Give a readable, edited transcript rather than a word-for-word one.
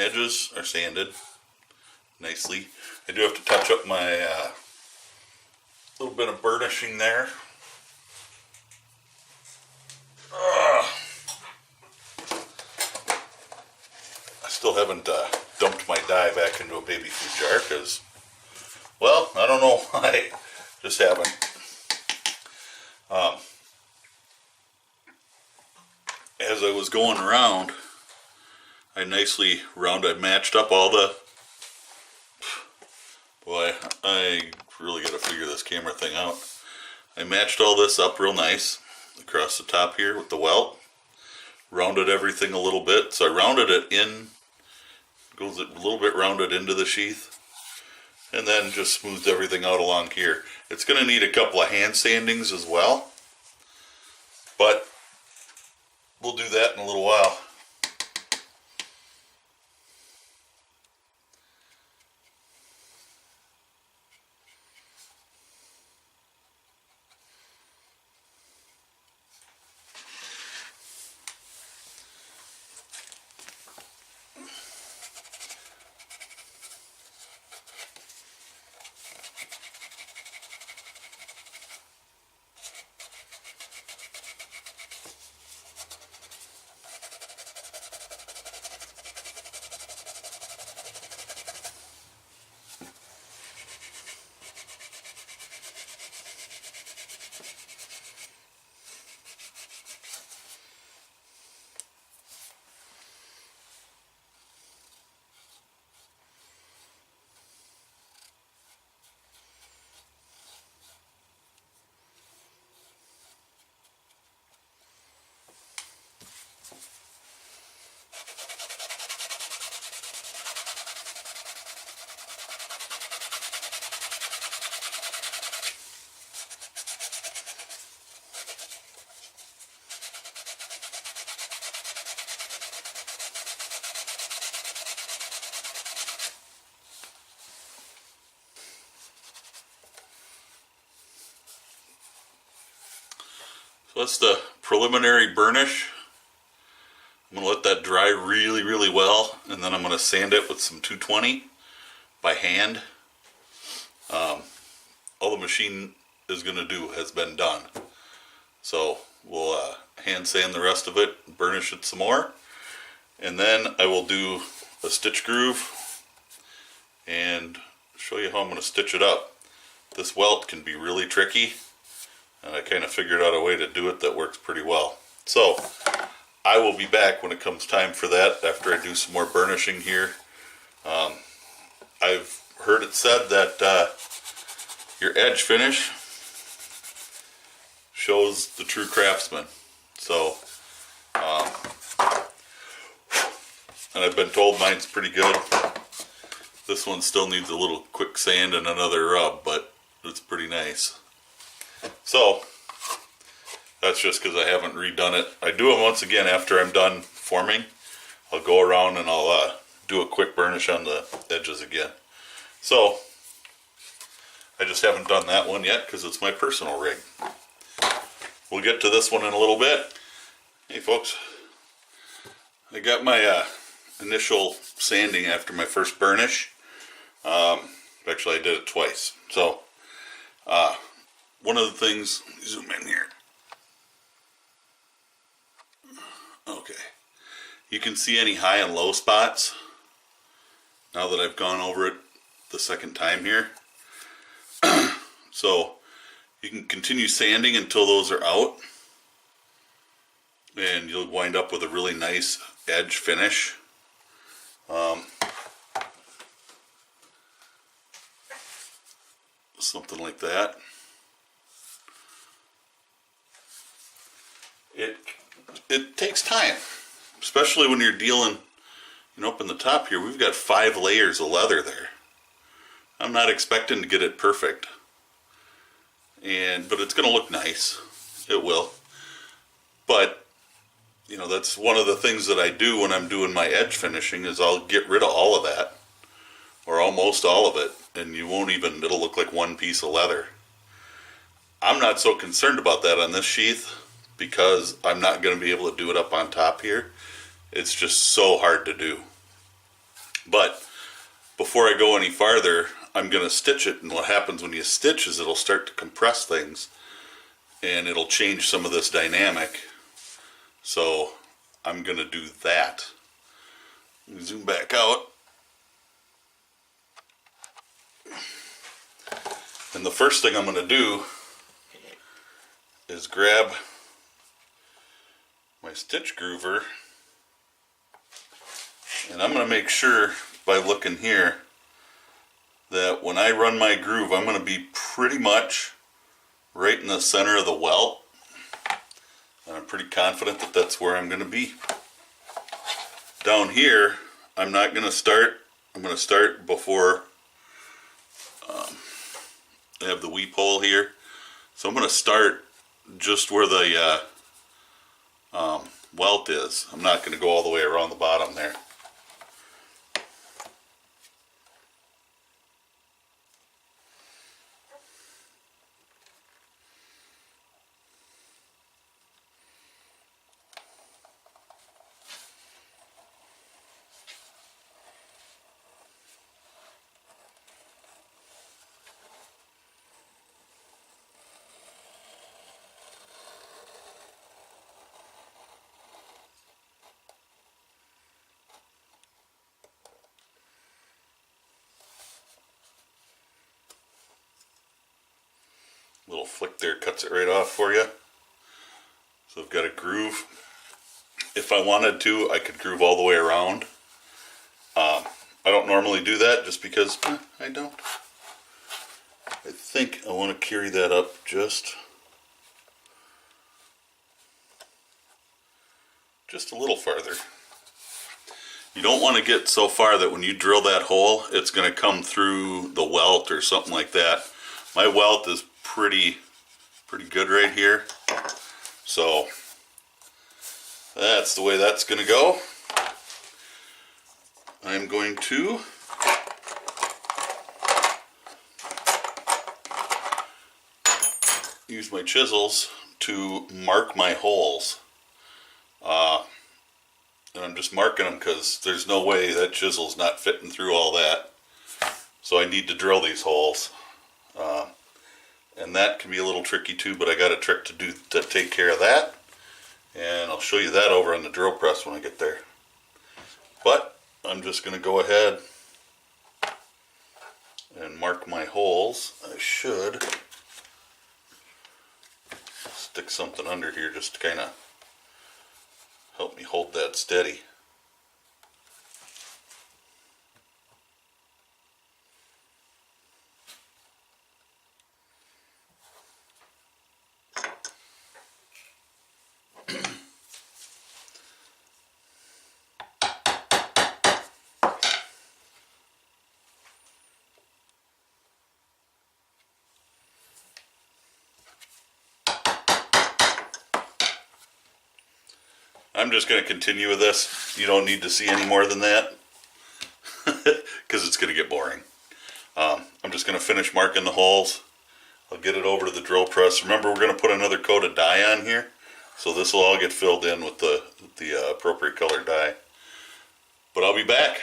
edges are sanded nicely. I do have to touch up my little bit of burnishing there. I still haven't dumped my dye back into a baby food jar because, well, I don't know why. Just haven't. As I was going around, I matched up all the, boy, I really got to figure this camera thing out. I matched all this up real nice across the top here with the welt. Rounded everything a little bit, so I rounded it in, goes a little bit rounded into the sheath, and then just smoothed everything out along here. It's going to need a couple of hand sandings as well, but we'll do that in a little while. So that's the preliminary burnish. I'm going to let that dry really, really well, and then I'm going to sand it with some 220 by hand. All the machine is going to do has been done. So we'll hand sand the rest of it, burnish it some more, and then I will do a stitch groove and show you how I'm going to stitch it up. This welt can be really tricky, and I kind of figured out a way to do it that works pretty well. So I will be back when it comes time for that after I do some more burnishing here. I've heard it said that your edge finish shows the true craftsman. So, and I've been told mine's pretty good. This one still needs a little quick sand and another rub, but it's pretty nice. So that's just because I haven't redone it. I do them once again after I'm done forming. I'll go around and I'll do a quick burnish on the edges again. So I just haven't done that one yet because it's my personal rig. We'll get to this one in a little bit. Hey folks, I got my initial sanding after my first burnish. Actually I did it twice. So one of the things, zoom in here. Okay, you can see any high and low spots now that I've gone over it the second time here. So you can continue sanding until those are out, and you'll wind up with a really nice edge finish. Something like that. It takes time, especially when you're dealing, up in the top here, we've got 5 layers of leather there. I'm not expecting to get it perfect, but it's going to look nice. It will. But, that's one of the things that I do when I'm doing my edge finishing is I'll get rid of all of that, or almost all of it, and it'll look like one piece of leather. I'm not so concerned about that on this sheath because I'm not going to be able to do it up on top here. It's just so hard to do. But before I go any farther, I'm going to stitch it, and what happens when you stitch is it'll start to compress things and it'll change some of this dynamic. So I'm going to do that. Zoom back out. And the first thing I'm going to do is grab my stitch groover, and I'm going to make sure by looking here that when I run my groove, I'm going to be pretty much right in the center of the welt, and I'm pretty confident that that's where I'm going to be. Down here, I'm not going to start. I'm going to start before I have the weep hole here. So I'm going to start just where the welt is. I'm not going to go all the way around the bottom there. Little flick there cuts it right off for you. So I've got a groove. If I wanted to, I could groove all the way around. I don't normally do that just because I don't. I think I want to carry that up just a little farther. You don't want to get so far that when you drill that hole, it's going to come through the welt or something like that. My welt is pretty good right here, so that's the way that's going to go. I'm going to use my chisels to mark my holes, and I'm just marking them because there's no way that chisel's not fitting through all that, so I need to drill these holes. And that can be a little tricky too, but I got a trick to take care of that, and I'll show you that over on the drill press when I get there. But I'm just going to go ahead and mark my holes. I should stick something under here just to kind of help me hold that steady. I'm just going to continue with this. You don't need to see any more than that because it's going to get boring. I'm just going to finish marking the holes. I'll get it over to the drill press. Remember, we're going to put another coat of dye on here, so this will all get filled in with the appropriate color dye. But I'll be back